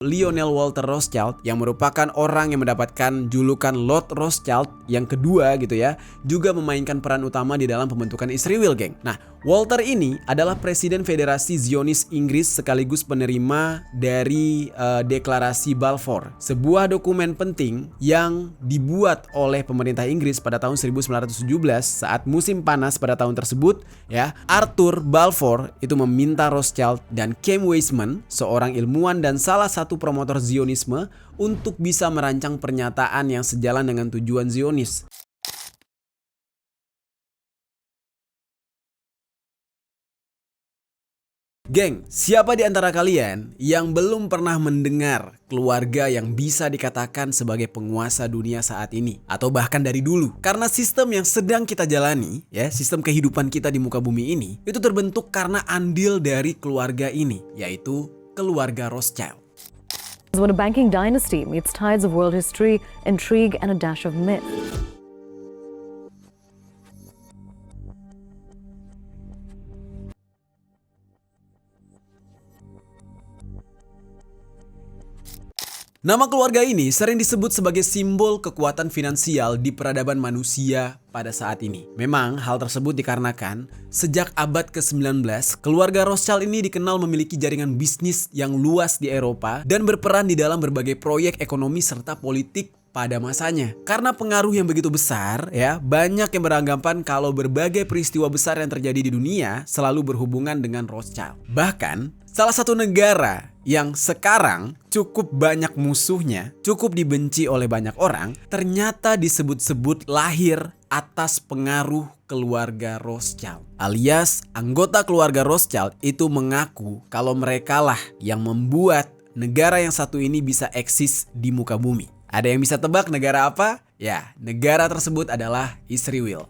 Lionel Walter Rothschild yang merupakan orang yang mendapatkan julukan Lord Rothschild yang kedua gitu ya, juga memainkan peran utama di dalam pembentukan Israel, geng. Nah, Walter ini adalah Presiden Federasi Zionis Inggris sekaligus penerima dari Deklarasi Balfour, sebuah dokumen penting yang dibuat oleh pemerintah Inggris pada tahun 1917 saat musim panas pada tahun tersebut ya. Arthur Balfour itu meminta Rothschild dan Chaim Weizmann, seorang ilmuwan dan salah satu promotor Zionisme, untuk bisa merancang pernyataan yang sejalan dengan tujuan Zionis. Geng, siapa di antara kalian yang belum pernah mendengar keluarga yang bisa dikatakan sebagai penguasa dunia saat ini? Atau bahkan dari dulu? Karena sistem yang sedang kita jalani, ya, sistem kehidupan kita di muka bumi ini, itu terbentuk karena andil dari keluarga ini, yaitu keluarga Rothschild. When a banking dynasty meets tides of world history, intrigue, and a dash of myth. Nama keluarga ini sering disebut sebagai simbol kekuatan finansial di peradaban manusia pada saat ini. Memang hal tersebut dikarenakan sejak abad ke-19, keluarga Rothschild ini dikenal memiliki jaringan bisnis yang luas di Eropa dan berperan di dalam berbagai proyek ekonomi serta politik pada masanya. Karena pengaruh yang begitu besar ya, banyak yang beranggapan kalau berbagai peristiwa besar yang terjadi di dunia selalu berhubungan dengan Rothschild. Bahkan salah satu negara yang sekarang cukup banyak musuhnya, cukup dibenci oleh banyak orang, ternyata disebut-sebut lahir atas pengaruh keluarga Rothschild. Alias anggota keluarga Rothschild itu mengaku kalau merekalah yang membuat negara yang satu ini bisa eksis di muka bumi. Ada yang bisa tebak negara apa? Ya, negara tersebut adalah Israel.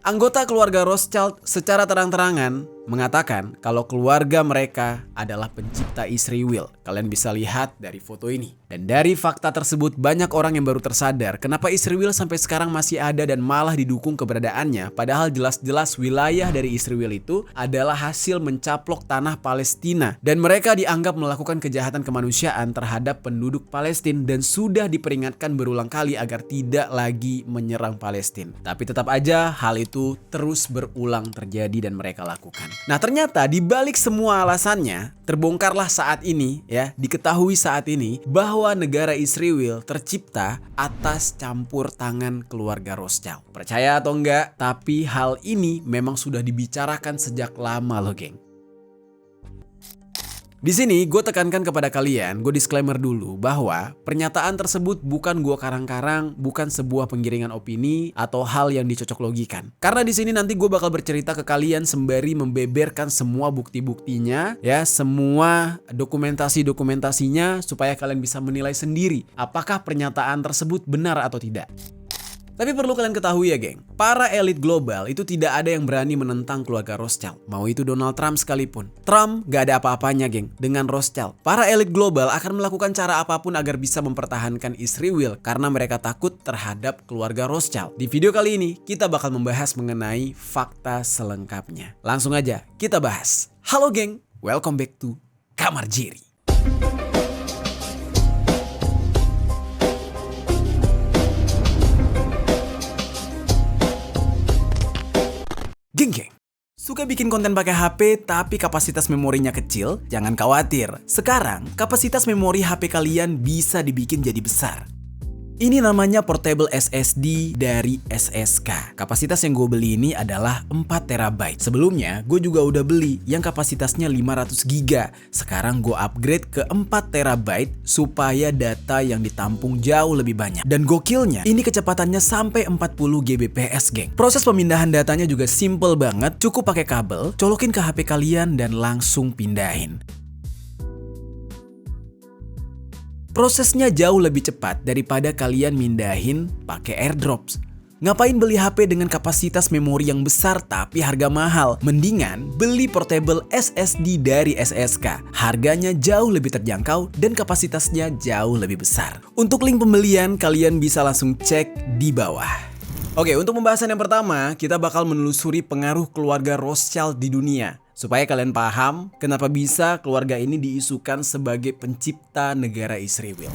Anggota keluarga Rothschild secara terang-terangan mengatakan kalau keluarga mereka adalah pencipta Israel. Kalian bisa lihat dari foto ini. Dan dari fakta tersebut banyak orang yang baru tersadar kenapa Israel sampai sekarang masih ada dan malah didukung keberadaannya. Padahal jelas-jelas wilayah dari Israel itu adalah hasil mencaplok tanah Palestina. Dan mereka dianggap melakukan kejahatan kemanusiaan terhadap penduduk Palestina dan sudah diperingatkan berulang kali agar tidak lagi menyerang Palestina. Tapi tetap aja hal itu terus berulang terjadi dan mereka lakukan. Nah, ternyata di balik semua alasannya terbongkarlah saat ini ya, diketahui saat ini bahwa negara Israel tercipta atas campur tangan keluarga Rothschild. Percaya atau enggak, tapi hal ini memang sudah dibicarakan sejak lama loh, geng. Di sini gue tekankan kepada kalian, gue disclaimer dulu bahwa pernyataan tersebut bukan gue karang-karang, bukan sebuah penggiringan opini atau hal yang dicocok logikan. Karena di sini nanti gue bakal bercerita ke kalian sembari membeberkan semua bukti-buktinya, ya, semua dokumentasinya supaya kalian bisa menilai sendiri apakah pernyataan tersebut benar atau tidak. Tapi perlu kalian ketahui ya, geng, para elit global itu tidak ada yang berani menentang keluarga Rothschild. Mau itu Donald Trump sekalipun. Trump gak ada apa-apanya, geng, dengan Rothschild. Para elit global akan melakukan cara apapun agar bisa mempertahankan Israel karena mereka takut terhadap keluarga Rothschild. Di video kali ini kita bakal membahas mengenai fakta selengkapnya. Langsung aja kita bahas. Halo geng, welcome back to Kamar Jerry. Geng, suka bikin konten pakai HP tapi kapasitas memorinya kecil? Jangan khawatir, sekarang kapasitas memori HP kalian bisa dibikin jadi besar. Ini namanya Portable SSD dari SSK. Kapasitas yang gue beli ini adalah 4 TB. Sebelumnya gue juga udah beli yang kapasitasnya 500 GB. Sekarang gue upgrade ke 4 TB supaya data yang ditampung jauh lebih banyak. Dan gokilnya, ini kecepatannya sampai 40 Gbps, geng. Proses pemindahan datanya juga simple banget. Cukup pakai kabel, colokin ke HP kalian dan langsung pindahin. Prosesnya jauh lebih cepat daripada kalian mindahin pakai AirDrops. Ngapain beli HP dengan kapasitas memori yang besar tapi harga mahal? Mendingan beli portable SSD dari SSK. Harganya jauh lebih terjangkau dan kapasitasnya jauh lebih besar. Untuk link pembelian kalian bisa langsung cek di bawah. Oke, untuk pembahasan yang pertama, kita bakal menelusuri pengaruh keluarga Rothschild di dunia. Supaya kalian paham kenapa bisa keluarga ini diisukan sebagai pencipta negara Israel.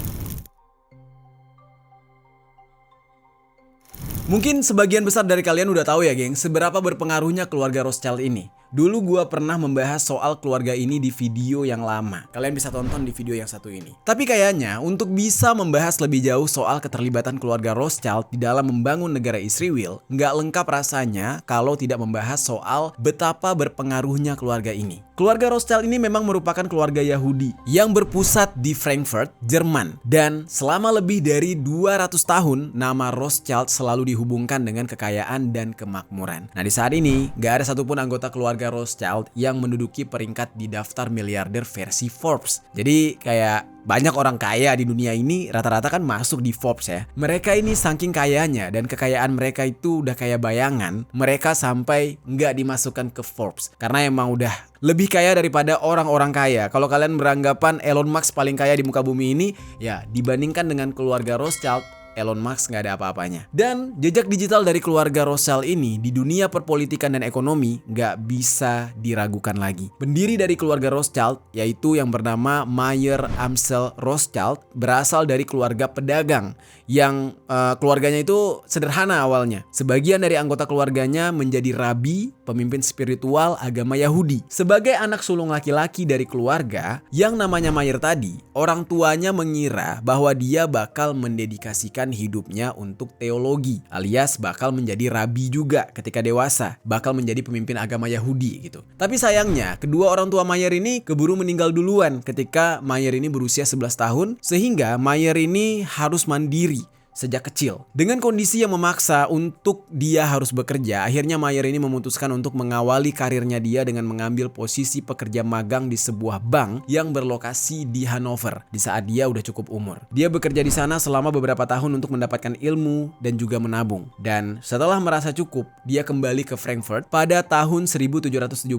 Mungkin sebagian besar dari kalian udah tahu ya geng, seberapa berpengaruhnya keluarga Rothschild ini. Dulu gua pernah membahas soal keluarga ini di video yang lama. Kalian bisa tonton di video yang satu ini. Tapi kayaknya untuk bisa membahas lebih jauh soal keterlibatan keluarga Rothschild di dalam membangun negara Israel, nggak lengkap rasanya kalau tidak membahas soal betapa berpengaruhnya keluarga ini. Keluarga Rothschild ini memang merupakan keluarga Yahudi yang berpusat di Frankfurt, Jerman. Dan selama lebih dari 200 tahun, nama Rothschild selalu dihubungkan dengan kekayaan dan kemakmuran. Nah, di saat ini, nggak ada satupun anggota keluarga Rothschild yang menduduki peringkat di daftar miliarder versi Forbes. Jadi kayak banyak orang kaya di dunia ini rata-rata kan masuk di Forbes ya. Mereka ini saking kayanya dan kekayaan mereka itu udah kayak bayangan, mereka sampai nggak dimasukkan ke Forbes. Karena emang udah lebih kaya daripada orang-orang kaya. Kalau kalian beranggapan Elon Musk paling kaya di muka bumi ini, ya dibandingkan dengan keluarga Rothschild, Elon Musk nggak ada apa-apanya. Dan jejak digital dari keluarga Rothschild ini di dunia perpolitikan dan ekonomi nggak bisa diragukan lagi. Pendiri dari keluarga Rothschild, yaitu yang bernama Mayer Amschel Rothschild, berasal dari keluarga pedagang yang keluarganya itu sederhana awalnya. Sebagian dari anggota keluarganya menjadi rabi, pemimpin spiritual agama Yahudi. Sebagai anak sulung laki-laki dari keluarga yang namanya Mayer tadi, orang tuanya mengira bahwa dia bakal mendedikasikan hidupnya untuk teologi, alias bakal menjadi rabi juga ketika dewasa, bakal menjadi pemimpin agama Yahudi gitu. Tapi sayangnya, kedua orang tua Mayer ini keburu meninggal duluan ketika Mayer ini berusia 11 tahun, sehingga Mayer ini harus mandiri sejak kecil. Dengan kondisi yang memaksa untuk dia harus bekerja, akhirnya Mayer ini memutuskan untuk mengawali karirnya dia dengan mengambil posisi pekerja magang di sebuah bank yang berlokasi di Hanover di saat dia udah cukup umur. Dia bekerja di sana selama beberapa tahun untuk mendapatkan ilmu dan juga menabung. Dan setelah merasa cukup, dia kembali ke Frankfurt pada tahun 1770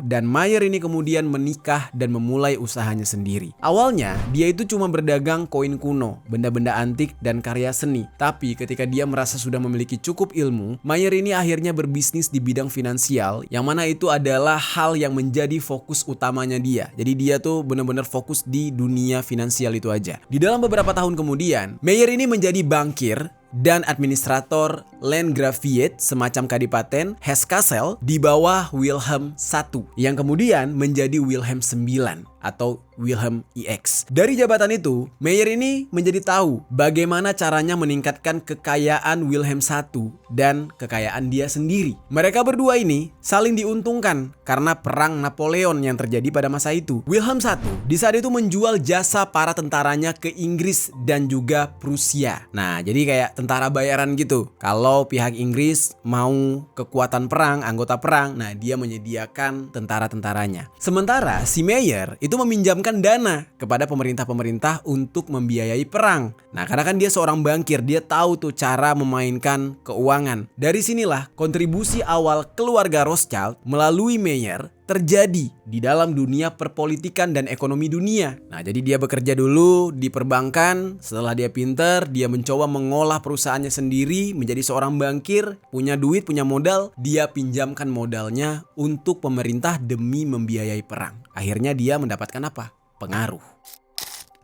dan Mayer ini kemudian menikah dan memulai usahanya sendiri. Awalnya, dia itu cuma berdagang koin kuno, benda-benda antik dan karya seni. Tapi ketika dia merasa sudah memiliki cukup ilmu, Mayer ini akhirnya berbisnis di bidang finansial, yang mana itu adalah hal yang menjadi fokus utamanya dia. Jadi dia tuh benar-benar fokus di dunia finansial itu aja. Di dalam beberapa tahun kemudian, Mayer ini menjadi bankir dan administrator Landgraviate semacam kadipaten Hesse-Kassel di bawah Wilhelm I yang kemudian menjadi Wilhelm IX atau Wilhelm IX. Dari jabatan itu, Mayer ini menjadi tahu bagaimana caranya meningkatkan kekayaan Wilhelm I dan kekayaan dia sendiri. Mereka berdua ini saling diuntungkan karena perang Napoleon yang terjadi pada masa itu. Wilhelm I di saat itu menjual jasa para tentaranya ke Inggris dan juga Prusia. Nah, jadi kayak tentara bayaran gitu. Kalau pihak Inggris mau kekuatan perang, anggota perang, nah dia menyediakan tentara-tentaranya. Sementara si Mayer itu meminjamkan dana kepada pemerintah-pemerintah untuk membiayai perang. Nah, karena kan dia seorang bankir, dia tahu tuh cara memainkan keuangan. Dari sinilah kontribusi awal keluarga Rothschild melalui Mayer terjadi di dalam dunia perpolitikan dan ekonomi dunia. Nah, jadi dia bekerja dulu di perbankan, setelah dia pinter, dia mencoba mengolah perusahaannya sendiri, menjadi seorang bankir, punya duit, punya modal, dia pinjamkan modalnya untuk pemerintah demi membiayai perang. Akhirnya dia mendapatkan apa? Pengaruh.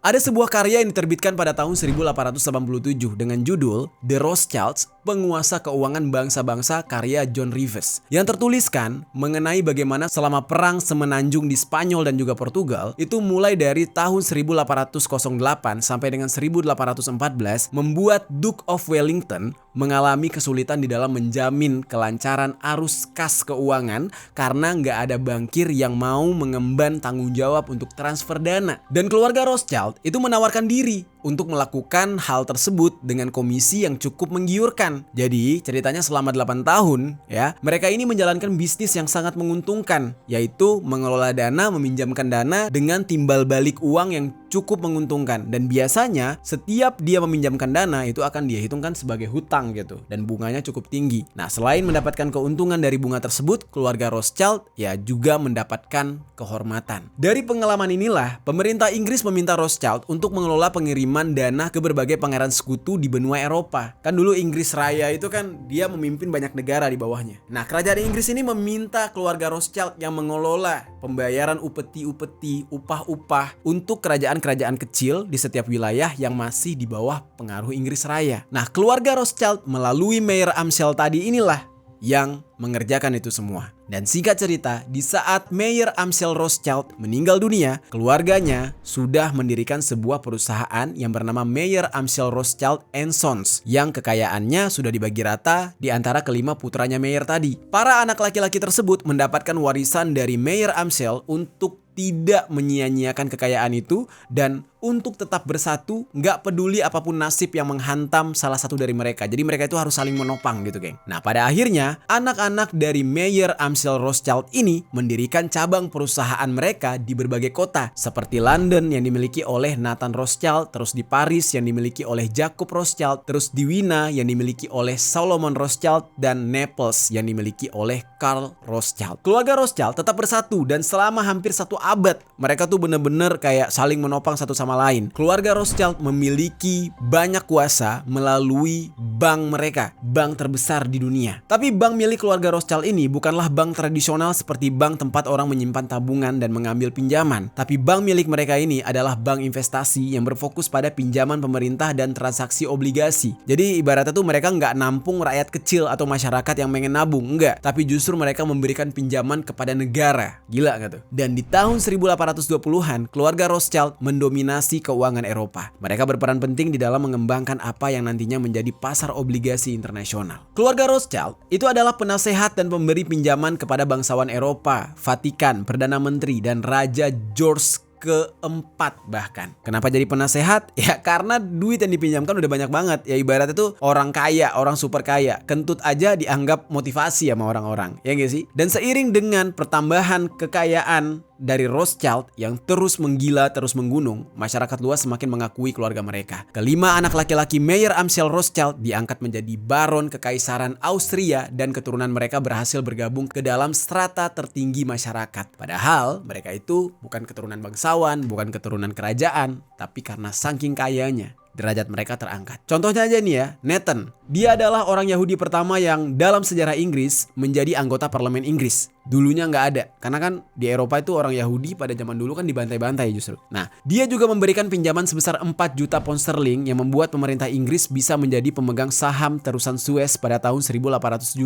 Ada sebuah karya yang diterbitkan pada tahun 1887 dengan judul The Rothschilds, Penguasa Keuangan Bangsa-Bangsa karya John Rivers, yang tertuliskan mengenai bagaimana selama perang semenanjung di Spanyol dan juga Portugal itu mulai dari tahun 1808 sampai dengan 1814 membuat Duke of Wellington mengalami kesulitan di dalam menjamin kelancaran arus kas keuangan karena nggak ada bankir yang mau mengemban tanggung jawab untuk transfer dana. Dan keluarga Rothschild itu menawarkan diri untuk melakukan hal tersebut dengan komisi yang cukup menggiurkan. Jadi ceritanya selama 8 tahun ya, mereka ini menjalankan bisnis yang sangat menguntungkan, yaitu mengelola dana, meminjamkan dana dengan timbal balik uang yang cukup menguntungkan. Dan biasanya setiap dia meminjamkan dana itu akan dia hitungkan sebagai hutang gitu. Dan bunganya cukup tinggi. Nah, selain mendapatkan keuntungan dari bunga tersebut, keluarga Rothschild ya juga mendapatkan kehormatan. Dari pengalaman inilah, pemerintah Inggris meminta Rothschild untuk mengelola pengiriman dana ke berbagai pangeran sekutu di benua Eropa. Kan dulu Inggris Raya itu kan dia memimpin banyak negara di bawahnya. Nah, kerajaan Inggris ini meminta keluarga Rothschild yang mengelola pembayaran upeti-upeti, upah-upah untuk kerajaan-kerajaan kecil di setiap wilayah yang masih di bawah pengaruh Inggris Raya. Nah, keluarga Rothschild melalui Mayer Amschel tadi inilah yang mengerjakan itu semua. Dan singkat cerita, di saat Mayer Amschel Rothschild meninggal dunia, keluarganya sudah mendirikan sebuah perusahaan yang bernama Mayer Amschel Rothschild & Sons yang kekayaannya sudah dibagi rata di antara kelima putranya Mayer tadi. Para anak laki-laki tersebut mendapatkan warisan dari Mayer Amschel untuk tidak menyia-nyiakan kekayaan itu dan untuk tetap bersatu, nggak peduli apapun nasib yang menghantam salah satu dari mereka. Jadi mereka itu harus saling menopang gitu, geng. Nah, pada akhirnya anak-anak dari Mayer Amschel Rothschild ini mendirikan cabang perusahaan mereka di berbagai kota, seperti London yang dimiliki oleh Nathan Rothschild, terus di Paris yang dimiliki oleh Jacob Rothschild, terus di Wina yang dimiliki oleh Solomon Rothschild, dan Naples yang dimiliki oleh Karl Rothschild. Keluarga Rothschild tetap bersatu dan selama hampir 1 abad mereka tuh bener-bener kayak saling menopang satu sama lain. Keluarga Rothschild memiliki banyak kuasa melalui bank mereka, bank terbesar di dunia. Tapi bank milik keluarga Rothschild ini bukanlah bank tradisional seperti bank tempat orang menyimpan tabungan dan mengambil pinjaman. Tapi bank milik mereka ini adalah bank investasi yang berfokus pada pinjaman pemerintah dan transaksi obligasi. Jadi ibaratnya tuh mereka nggak nampung rakyat kecil atau masyarakat yang pengen nabung, enggak. Tapi justru mereka memberikan pinjaman kepada negara. Gila nggak tuh? Dan di tahun 1820-an, keluarga Rothschild mendominasi keuangan Eropa. Mereka berperan penting di dalam mengembangkan apa yang nantinya menjadi pasar obligasi internasional. Keluarga Rothschild itu adalah penasehat dan pemberi pinjaman kepada bangsawan Eropa, Vatikan, Perdana Menteri, dan Raja George keempat bahkan. Kenapa jadi penasehat? Ya karena duit yang dipinjamkan udah banyak banget. Ya ibaratnya tuh orang kaya, orang super kaya. Kentut aja dianggap motivasi sama orang-orang. Ya nggak sih? Dan seiring dengan pertambahan kekayaan dari Rothschild yang terus menggila, terus menggunung, masyarakat luas semakin mengakui keluarga mereka. Kelima anak laki-laki Mayer Amschel Rothschild diangkat menjadi baron kekaisaran Austria dan keturunan mereka berhasil bergabung ke dalam strata tertinggi masyarakat. Padahal mereka itu bukan keturunan bangsawan, bukan keturunan kerajaan, tapi karena saking kayanya derajat mereka terangkat. Contohnya aja nih ya, Nathan. Dia adalah orang Yahudi pertama yang dalam sejarah Inggris menjadi anggota parlemen Inggris. Dulunya nggak ada, karena kan di Eropa itu orang Yahudi pada zaman dulu kan dibantai-bantai justru. Nah, dia juga memberikan pinjaman sebesar 4 juta pound sterling yang membuat pemerintah Inggris bisa menjadi pemegang saham terusan Suez pada tahun 1875.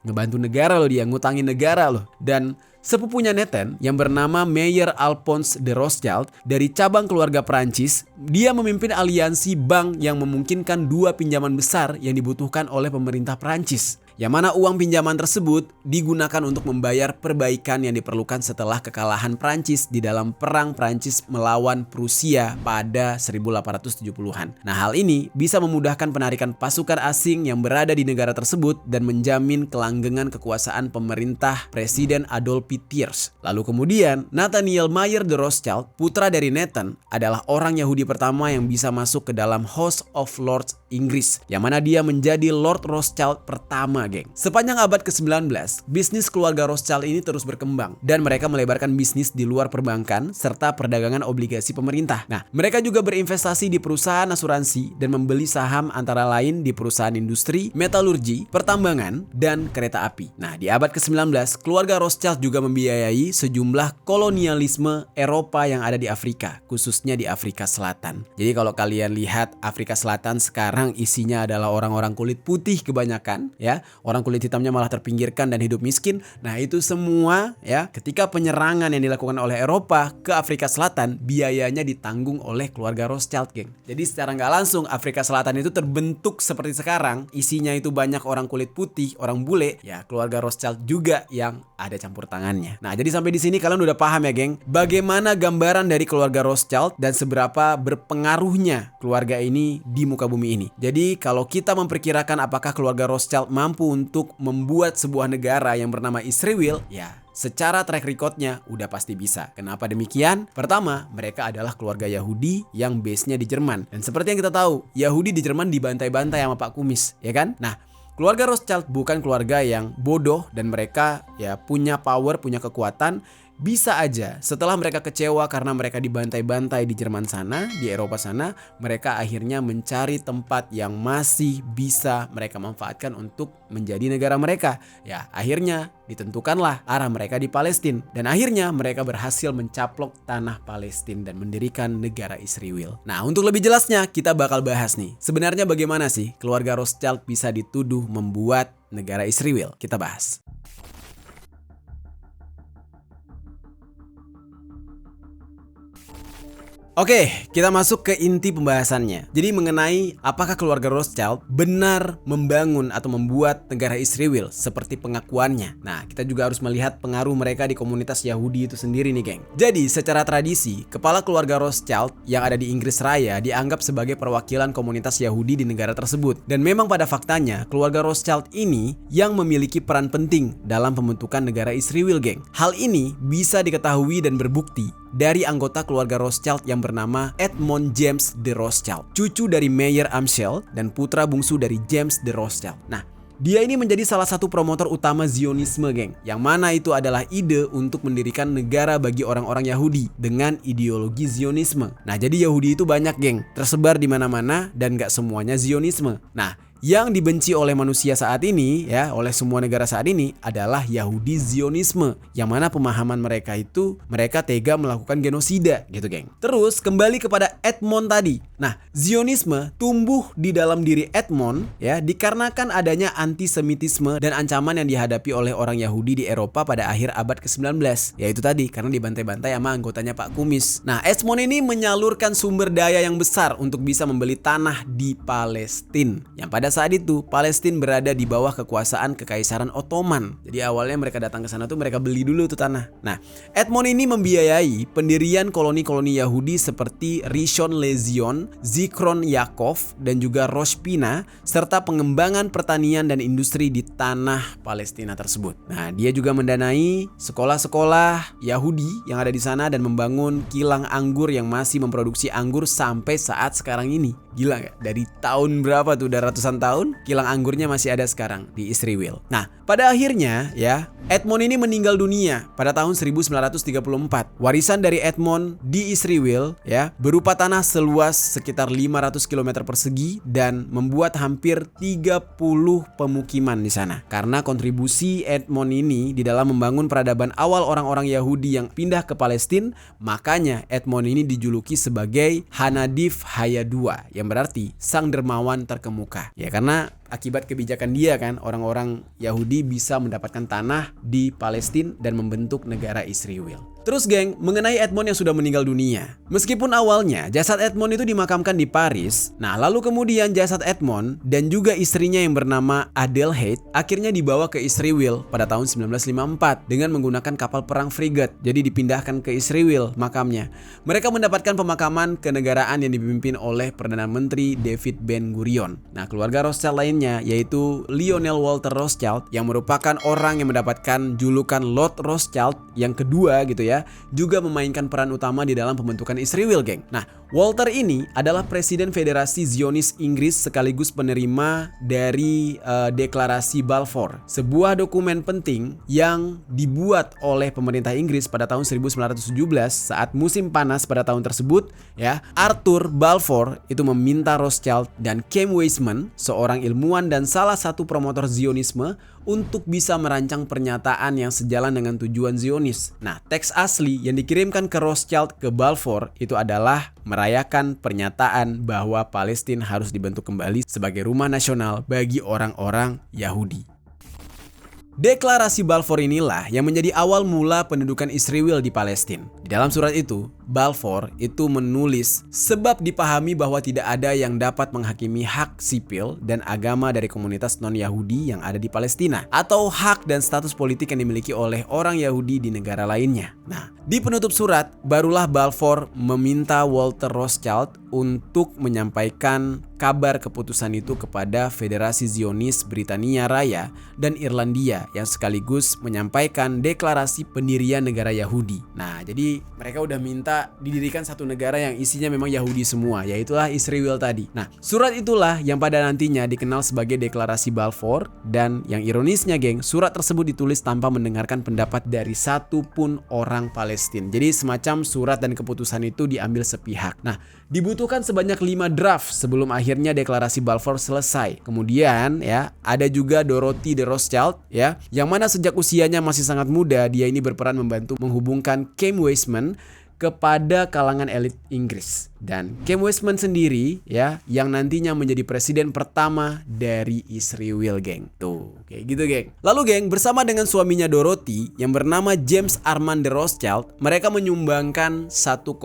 Ngebantu negara loh dia, ngutangin negara loh. Dan sepupunya Nathan yang bernama Mayer Alphonse de Rothschild dari cabang keluarga Prancis, dia memimpin aliansi bank yang memungkinkan 2 pinjaman besar yang dibutuhkan oleh pemerintah Prancis. Yang mana uang pinjaman tersebut digunakan untuk membayar perbaikan yang diperlukan setelah kekalahan Prancis di dalam perang Prancis melawan Prusia pada 1870-an. Nah, hal ini bisa memudahkan penarikan pasukan asing yang berada di negara tersebut dan menjamin kelanggengan kekuasaan pemerintah Presiden Adolf Hitler. Lalu kemudian, Nathaniel Mayer de Rothschild, putra dari Nathan, adalah orang Yahudi pertama yang bisa masuk ke dalam House of Lords Inggris, yang mana dia menjadi Lord Rothschild pertama, geng. Sepanjang abad ke-19, bisnis keluarga Rothschild ini terus berkembang dan mereka melebarkan bisnis di luar perbankan serta perdagangan obligasi pemerintah. Nah, mereka juga berinvestasi di perusahaan asuransi dan membeli saham antara lain di perusahaan industri, metalurgi, pertambangan, dan kereta api. Nah, di abad ke-19, keluarga Rothschild juga membiayai sejumlah kolonialisme Eropa yang ada di Afrika, khususnya di Afrika Selatan. Jadi kalau kalian lihat Afrika Selatan sekarang isinya adalah orang-orang kulit putih kebanyakan, ya. Orang kulit hitamnya malah terpinggirkan dan hidup miskin. Nah, itu semua ya ketika penyerangan yang dilakukan oleh Eropa ke Afrika Selatan, biayanya ditanggung oleh keluarga Rothschild, geng. Jadi secara nggak langsung Afrika Selatan itu terbentuk seperti sekarang, isinya itu banyak orang kulit putih, orang bule, ya keluarga Rothschild juga yang ada campur tangannya. Nah, jadi sampai di sini kalian udah paham ya, geng, bagaimana gambaran dari keluarga Rothschild dan seberapa berpengaruhnya keluarga ini di muka bumi ini. Jadi kalau kita memperkirakan apakah keluarga Rothschild mampu untuk membuat sebuah negara yang bernama Israel, ya secara track recordnya udah pasti bisa. Kenapa demikian? Pertama, mereka adalah keluarga Yahudi yang base-nya di Jerman. Dan seperti yang kita tahu, Yahudi di Jerman dibantai-bantai sama Pak Kumis, ya kan? Nah, keluarga Rothschild bukan keluarga yang bodoh dan mereka ya punya power, punya kekuatan. Bisa aja setelah mereka kecewa karena mereka dibantai-bantai di Jerman sana, di Eropa sana, mereka akhirnya mencari tempat yang masih bisa mereka manfaatkan untuk menjadi negara mereka. Ya, akhirnya ditentukanlah arah mereka di Palestina. Dan akhirnya mereka berhasil mencaplok tanah Palestina dan mendirikan negara Israel. Nah, untuk lebih jelasnya kita bakal bahas nih. Sebenarnya bagaimana sih keluarga Rothschild bisa dituduh membuat negara Israel? Kita bahas. Oke, kita masuk ke inti pembahasannya. Jadi mengenai apakah keluarga Rothschild benar membangun atau membuat negara Israel seperti pengakuannya. Nah, kita juga harus melihat pengaruh mereka di komunitas Yahudi itu sendiri nih, geng. Jadi, secara tradisi, kepala keluarga Rothschild yang ada di Inggris Raya dianggap sebagai perwakilan komunitas Yahudi di negara tersebut. Dan memang pada faktanya, keluarga Rothschild ini yang memiliki peran penting dalam pembentukan negara Israel, geng. Hal ini bisa diketahui dan berbukti dari anggota keluarga Rothschild yang bernama Edmond James de Rothschild, cucu dari Meyer Amschel dan putra bungsu dari James de Rothschild. Nah, dia ini menjadi salah satu promotor utama Zionisme, geng, yang mana itu adalah ide untuk mendirikan negara bagi orang-orang Yahudi dengan ideologi Zionisme. Nah, jadi Yahudi itu banyak, geng, tersebar di mana-mana dan gak semuanya Zionisme. Nah, yang dibenci oleh manusia saat ini, ya, oleh semua negara saat ini adalah Yahudi Zionisme, yang mana pemahaman mereka itu mereka tega melakukan genosida, gitu, geng. Terus kembali kepada Edmond tadi. Nah, Zionisme tumbuh di dalam diri Edmond, ya, dikarenakan adanya antisemitisme dan ancaman yang dihadapi oleh orang Yahudi di Eropa pada akhir abad ke-19, yaitu tadi karena dibantai-bantai sama anggotanya Pak Kumis. Nah, Edmond ini menyalurkan sumber daya yang besar untuk bisa membeli tanah di Palestina, yang pada saat itu Palestina berada di bawah kekuasaan Kekaisaran Ottoman. Jadi awalnya mereka datang ke sana tuh mereka beli dulu tuh tanah. Nah, Edmond ini membiayai pendirian koloni-koloni Yahudi seperti Rishon LeZion, Zikron Yaakov, dan juga Rosh Pina, serta pengembangan pertanian dan industri di tanah Palestina tersebut. Nah, dia juga mendanai sekolah-sekolah Yahudi yang ada di sana dan membangun kilang anggur yang masih memproduksi anggur sampai saat sekarang ini. Gila gak? Dari tahun berapa tuh? Udah ratusan tahun, kilang anggurnya masih ada sekarang di Israel. Nah, pada akhirnya ya, Edmond ini meninggal dunia pada tahun 1934. Warisan dari Edmond di Israel ya, berupa tanah seluas sekitar 500 km persegi dan membuat hampir 30 pemukiman di sana. Karena kontribusi Edmond ini di dalam membangun peradaban awal orang-orang Yahudi yang pindah ke Palestina, makanya Edmond ini dijuluki sebagai Hanadif Hayadua, yang berarti sang dermawan terkemuka. Ya, karena akibat kebijakan dia kan, orang-orang Yahudi bisa mendapatkan tanah di Palestina dan membentuk negara Israel. Terus, geng, mengenai Edmond yang sudah meninggal dunia. Meskipun awalnya jasad Edmond itu dimakamkan di Paris, nah lalu kemudian jasad Edmond dan juga istrinya yang bernama Adelheid akhirnya dibawa ke Israel pada tahun 1954 dengan menggunakan kapal perang frigate. Jadi dipindahkan ke Israel makamnya. Mereka mendapatkan pemakaman kenegaraan yang dipimpin oleh Perdana Menteri David Ben-Gurion. Nah, keluarga Rothschild lainnya yaitu Lionel Walter Rothschild yang merupakan orang yang mendapatkan julukan Lord Rothschild yang kedua gitu ya, juga memainkan peran utama di dalam pembentukan Israel, geng. Nah, Walter ini adalah Presiden Federasi Zionis Inggris sekaligus penerima dari Deklarasi Balfour, sebuah dokumen penting yang dibuat oleh pemerintah Inggris pada tahun 1917 saat musim panas pada tahun tersebut ya. Arthur Balfour itu meminta Rothschild dan Chaim Weizmann, seorang ilmuwan dan salah satu promotor Zionisme, untuk bisa merancang pernyataan yang sejalan dengan tujuan Zionis. Nah, teks asli yang dikirimkan ke Rothschild ke Balfour itu adalah merayakan pernyataan bahwa Palestina harus dibentuk kembali sebagai rumah nasional bagi orang-orang Yahudi. Deklarasi Balfour inilah yang menjadi awal mula pendudukan Israel di Palestina. Di dalam surat itu, Balfour itu menulis, sebab dipahami bahwa tidak ada yang dapat menghakimi hak sipil dan agama dari komunitas non-Yahudi yang ada di Palestina, atau hak dan status politik yang dimiliki oleh orang Yahudi di negara lainnya. Nah, di penutup surat, barulah Balfour meminta Walter Rothschild untuk menyampaikan kabar keputusan itu kepada Federasi Zionis Britania Raya dan Irlandia juga yang sekaligus menyampaikan deklarasi pendirian negara Yahudi. Nah, jadi mereka udah minta didirikan satu negara yang isinya memang Yahudi semua, yaitulah Israel tadi. Nah, surat itulah yang pada nantinya dikenal sebagai Deklarasi Balfour, dan yang ironisnya geng, surat tersebut ditulis tanpa mendengarkan pendapat dari satu pun orang Palestina. Jadi semacam surat dan keputusan itu diambil sepihak. Nah, dibutuhkan sebanyak 5 draft sebelum akhirnya Deklarasi Balfour selesai. Kemudian ya, ada juga Dorothy de Rothschild ya, yang mana sejak usianya masih sangat muda, dia ini berperan membantu menghubungkan Chaim Weizmann kepada kalangan elit Inggris. Dan Chaim Weizmann sendiri ya, yang nantinya menjadi presiden pertama dari Israel, geng. Tuh, kayak gitu, geng. Lalu, geng, bersama dengan suaminya Dorothy yang bernama James Armand de Rothschild, mereka menyumbangkan 1,25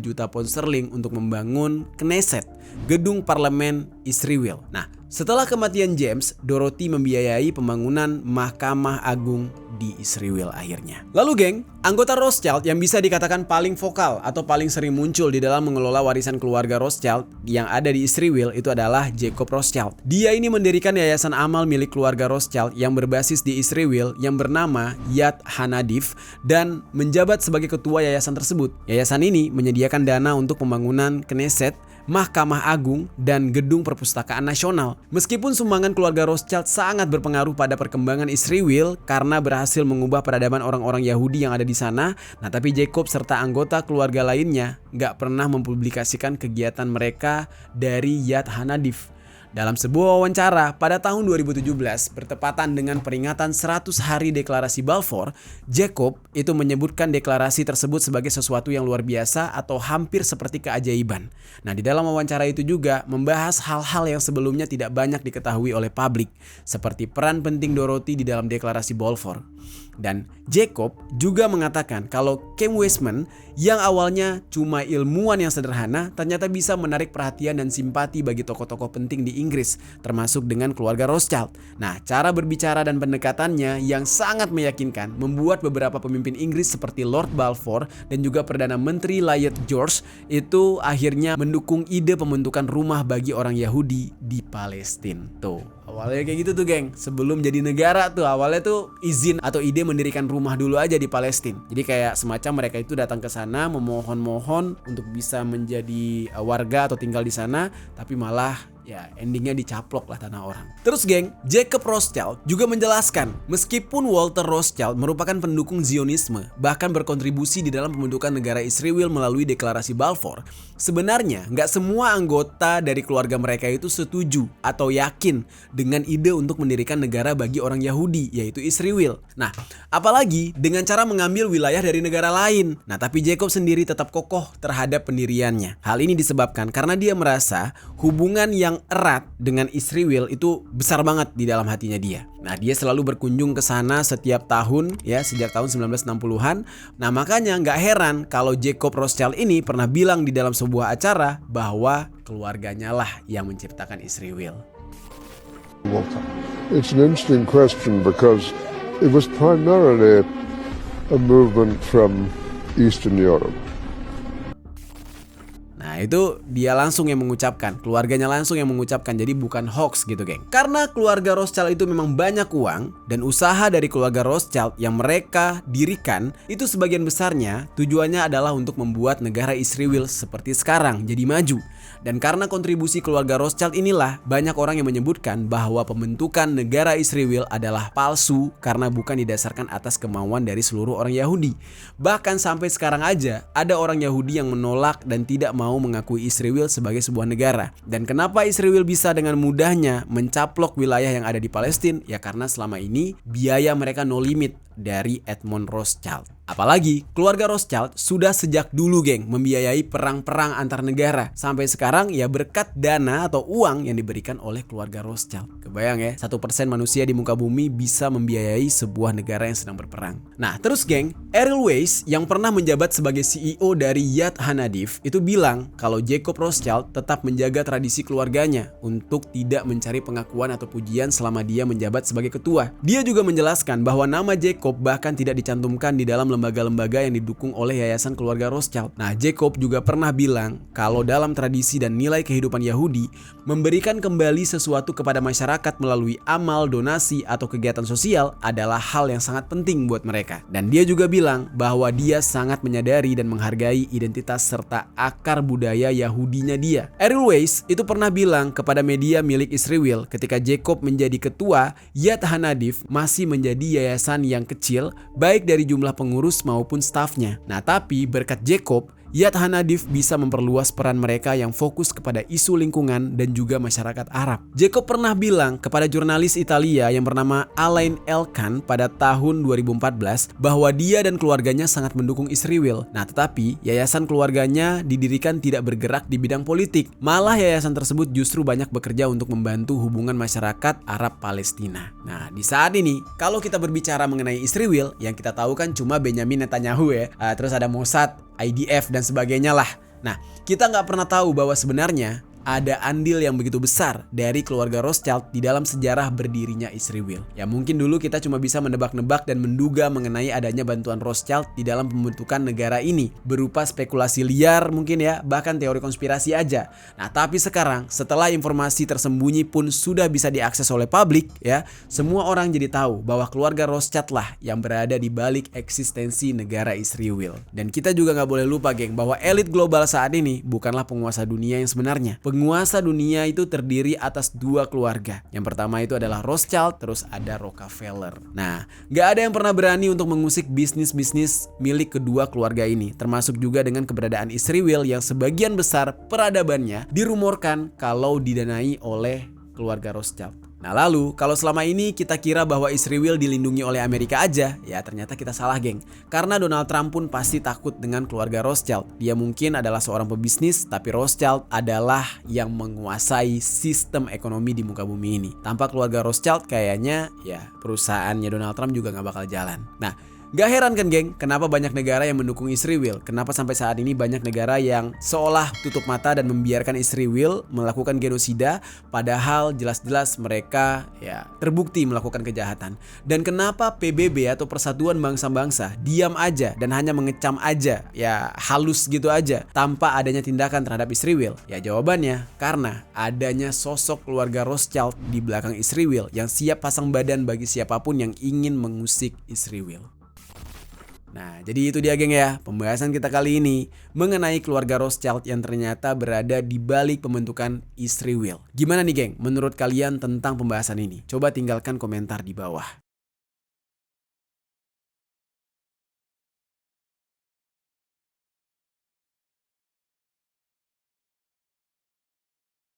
juta pound sterling untuk membangun Knesset, gedung parlemen Israel. Nah, setelah kematian James, Dorothy membiayai pembangunan Mahkamah Agung di Israel akhirnya. Lalu, geng, anggota Rothschild yang bisa dikatakan paling vokal atau paling sering muncul di dalam mengelola warisan keluarga Rothschild yang ada di Israel itu adalah Jacob Rothschild. Dia ini mendirikan yayasan amal milik keluarga Rothschild yang berbasis di Israel yang bernama Yad Hanadiv dan menjabat sebagai ketua yayasan tersebut. Yayasan ini menyediakan dana untuk pembangunan Knesset, Mahkamah Agung, dan Gedung Perpustakaan Nasional. Meskipun sumbangan keluarga Rothschild sangat berpengaruh pada perkembangan Israel karena berhasil mengubah peradaban orang-orang Yahudi yang ada di sana, nah tapi Jacob serta anggota keluarga lainnya nggak pernah mempublikasikan kegiatan mereka dari Yad Hanadiv. Dalam sebuah wawancara pada tahun 2017 bertepatan dengan peringatan 100 hari deklarasi Balfour, Jacob itu menyebutkan deklarasi tersebut sebagai sesuatu yang luar biasa atau hampir seperti keajaiban. Nah, di dalam wawancara itu juga membahas hal-hal yang sebelumnya tidak banyak diketahui oleh publik, seperti peran penting Dorothy di dalam deklarasi Balfour. Dan Jacob juga mengatakan kalau Chaim Weizmann yang awalnya cuma ilmuwan yang sederhana ternyata bisa menarik perhatian dan simpati bagi tokoh-tokoh penting di Inggris, termasuk dengan keluarga Rothschild. Nah, cara berbicara dan pendekatannya yang sangat meyakinkan membuat beberapa pemimpin Inggris seperti Lord Balfour dan juga Perdana Menteri Lloyd George itu akhirnya mendukung ide pembentukan rumah bagi orang Yahudi di Palestina. Tuh. Awalnya kayak gitu tuh, geng. Sebelum jadi negara tuh awalnya tuh izin atau ide mendirikan rumah dulu aja di Palestina. Jadi kayak semacam mereka itu datang ke sana memohon-mohon untuk bisa menjadi warga atau tinggal di sana, tapi malah ya endingnya dicaplok lah tanah orang. Terus, geng, Jacob Rothschild juga menjelaskan meskipun Walter Rothschild merupakan pendukung Zionisme, bahkan berkontribusi di dalam pembentukan negara Israel melalui deklarasi Balfour, sebenarnya nggak semua anggota dari keluarga mereka itu setuju atau yakin dengan ide untuk mendirikan negara bagi orang Yahudi, yaitu Israel. Nah, apalagi dengan cara mengambil wilayah dari negara lain. Nah, tapi Jacob sendiri tetap kokoh terhadap pendiriannya. Hal ini disebabkan karena dia merasa hubungan yang erat dengan Israel itu besar banget di dalam hatinya dia. Nah, dia selalu berkunjung ke sana setiap tahun ya, sejak tahun 1960-an. Nah, makanya nggak heran kalau Jacob Rothschild ini pernah bilang di dalam sebuah acara bahwa keluarganya lah yang menciptakan Israel. It's an interesting question because it was primarily a movement from Eastern Europe. Nah, itu dia langsung yang mengucapkan, keluarganya langsung yang mengucapkan, jadi bukan hoax gitu, geng. Karena keluarga Rothschild itu memang banyak uang dan usaha dari keluarga Rothschild yang mereka dirikan itu sebagian besarnya tujuannya adalah untuk membuat negara Israel seperti sekarang jadi maju. Dan karena kontribusi keluarga Rothschild inilah banyak orang yang menyebutkan bahwa pembentukan negara Israel adalah palsu karena bukan didasarkan atas kemauan dari seluruh orang Yahudi. Bahkan sampai sekarang aja ada orang Yahudi yang menolak dan tidak mau mengakui Israel sebagai sebuah negara. Dan kenapa Israel bisa dengan mudahnya mencaplok wilayah yang ada di Palestina? Ya karena selama ini biaya mereka no limit dari Edmond Rothschild. Apalagi keluarga Rothschild sudah sejak dulu, geng, membiayai perang-perang antar negara. Sampai sekarang ya berkat dana atau uang yang diberikan oleh keluarga Rothschild. Kebayang ya, 1% manusia di muka bumi bisa membiayai sebuah negara yang sedang berperang. Nah terus, geng, Errol Weiss yang pernah menjabat sebagai CEO dari Yad Hanadiv itu bilang kalau Jacob Rothschild tetap menjaga tradisi keluarganya untuk tidak mencari pengakuan atau pujian selama dia menjabat sebagai ketua. Dia juga menjelaskan bahwa nama Jacob Jacob bahkan tidak dicantumkan di dalam lembaga-lembaga yang didukung oleh yayasan keluarga Rothschild. Nah, Jacob juga pernah bilang kalau dalam tradisi dan nilai kehidupan Yahudi, memberikan kembali sesuatu kepada masyarakat melalui amal, donasi, atau kegiatan sosial adalah hal yang sangat penting buat mereka. Dan dia juga bilang bahwa dia sangat menyadari dan menghargai identitas serta akar budaya Yahudinya dia. Errol Weiss itu pernah bilang kepada media milik Israel ketika Jacob menjadi ketua, Yad HaNadiv masih menjadi yayasan yang kecil baik dari jumlah pengurus maupun stafnya. Nah, tapi berkat Jacob, Yad HaNadiv bisa memperluas peran mereka yang fokus kepada isu lingkungan dan juga masyarakat Arab. Jacob pernah bilang kepada jurnalis Italia yang bernama Alain Elkan pada tahun 2014 bahwa dia dan keluarganya sangat mendukung Israel. Nah, tetapi yayasan keluarganya didirikan tidak bergerak di bidang politik. Malah yayasan tersebut justru banyak bekerja untuk membantu hubungan masyarakat Arab Palestina. Nah, di saat ini kalau kita berbicara mengenai Israel, yang kita tahu kan cuma Benjamin Netanyahu ya, terus ada Mossad, IDF dan sebagainya lah. Nah, kita nggak pernah tahu bahwa sebenarnya ada andil yang begitu besar dari keluarga Rothschild di dalam sejarah berdirinya Israel. Ya mungkin dulu kita cuma bisa menebak-nebak dan menduga mengenai adanya bantuan Rothschild di dalam pembentukan negara ini berupa spekulasi liar mungkin ya, bahkan teori konspirasi aja. Nah, tapi sekarang setelah informasi tersembunyi pun sudah bisa diakses oleh publik ya, semua orang jadi tahu bahwa keluarga Rothschild lah yang berada di balik eksistensi negara Israel. Dan kita juga nggak boleh lupa geng bahwa elit global saat ini bukanlah penguasa dunia yang sebenarnya. Penguasa dunia itu terdiri atas dua keluarga. Yang pertama itu adalah Rothschild, terus ada Rockefeller. Nah, gak ada yang pernah berani untuk mengusik bisnis-bisnis milik kedua keluarga ini. Termasuk juga dengan keberadaan Israel yang sebagian besar peradabannya dirumorkan kalau didanai oleh keluarga Rothschild. Nah, lalu kalau selama ini kita kira bahwa Israel dilindungi oleh Amerika aja, ya ternyata kita salah geng. Karena Donald Trump pun pasti takut dengan keluarga Rothschild. Dia mungkin adalah seorang pebisnis, tapi Rothschild adalah yang menguasai sistem ekonomi di muka bumi ini. Tanpa keluarga Rothschild kayaknya ya perusahaannya Donald Trump juga gak bakal jalan. Nah, gak heran kan geng, kenapa banyak negara yang mendukung Israel? Kenapa sampai saat ini banyak negara yang seolah tutup mata dan membiarkan Israel melakukan genosida, padahal jelas-jelas mereka ya terbukti melakukan kejahatan. Dan kenapa PBB atau Persatuan Bangsa-Bangsa diam aja dan hanya mengecam aja, ya halus gitu aja, tanpa adanya tindakan terhadap Israel? Ya jawabannya, karena adanya sosok keluarga Rothschild di belakang Israel yang siap pasang badan bagi siapapun yang ingin mengusik Israel. Nah, jadi itu dia geng ya, pembahasan kita kali ini mengenai keluarga Rothschild yang ternyata berada di balik pembentukan Israel. Gimana nih geng, menurut kalian tentang pembahasan ini? Coba tinggalkan komentar di bawah.